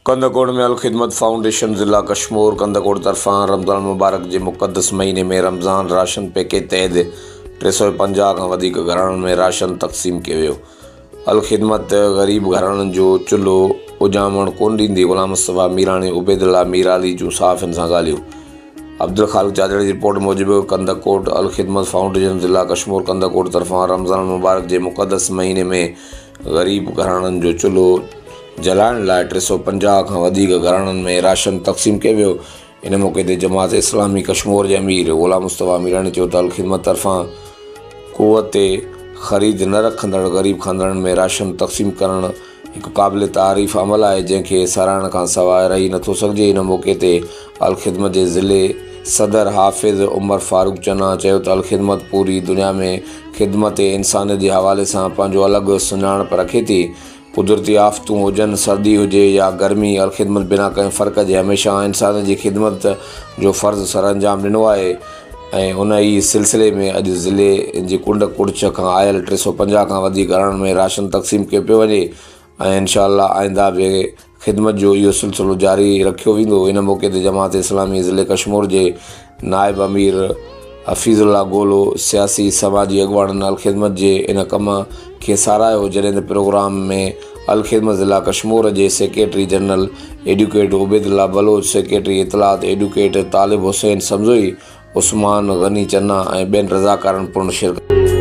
कंदकोट में अल खिदमत फाउंडेशन ज़िला कश्मीर कंदकोट तरफ़ां रमज़ान मुबारक जे मुक़दस महीने में रमज़ान राशन पैकेज तहत 350 खां वधीक घराणनि में राशन तक़सीम कयो वियो। अल खिदमत ग़रीब घराणनि जो चुल्हो उजामण कोन ॾींदी। ग़ुलाम मुस्तफ़ा मीरानी उबैदुल्ला मीराली जूं सहाफ़ियुनि सां ॻाल्हियूं। अब्दुल ख़ालिक़ जादड़ी जी रिपोर्ट मूजिबि कंदकोट अल खिदमत फाउंडेशन ज़िला कश्मीर कंदकोट तरफ़ां रमज़ान मुबारक जे मुक़दस महीने में ग़रीब घराणनि जो चुल्हो जलाइण लाइ 350 खां वधीक घराणनि में राशन तक़सीम कयो वियो। इन मौक़े ते जमात इस्लामी कश्मीर जे अमीर ग़ुलाम मुस्तफ़ा मीरानी चयो त अल खिदमत तरफ़ां क़ुव्वत ख़रीद न रखंदड़ ग़रीब ख़ानदाननि में राशन तक़सीम करणु हिकु क़ाबिल तारीफ़ अमल आहे, जंहिंखे सराहण खां सवाइ रही नथो सघिजे। इन मौक़े ते अल खिदमत जे ज़िले सदर हाफ़िज़ उमर फारूक चन्ना चयो त अल खिदमत पूरी दुनिया में ख़िदमत इंसानियत जे हवाले सां पंहिंजो अलॻि सुञाणप रखे थी। कुदरती आफ़तूं हुजनि, सर्दी हुजे या गर्मी, अल खिदमत बिना कंहिं फ़र्क़ जे हमेशह इंसान जी ख़िदमत जो फ़र्ज़ु सर अंजाम ॾिनो आहे ऐं उन ई सिलसिले में अॼु ज़िले जी कुंड कुड़च खां आयल 350 खां वधीक घराणनि में राशन तक़सीम कयो पियो वञे ऐं इंशाअल्लाह आइंदा बि ख़िदमत जो इहो सिलसिलो जारी रखियो वेंदो। इन मौक़े ते जमात इस्लामी ज़िले कश्मीर जे नाइब अमीर हफ़ीज़ुल्लाह गोलो सियासी समाजी अॻुवाणनि अल खिदमत जे इन कम खे साराहियो, जॾहिं त प्रोग्राम में अल खिदमत ज़िला कश्मीर जे secretary general advocate Ubaidullah Baloch, secretary इतलात एडवोकेट तालिब हुसैन समज़ोई, उस्मान गनी चन्ना ऐं ॿियनि रज़ाकारनि पूर्ण शिरकत।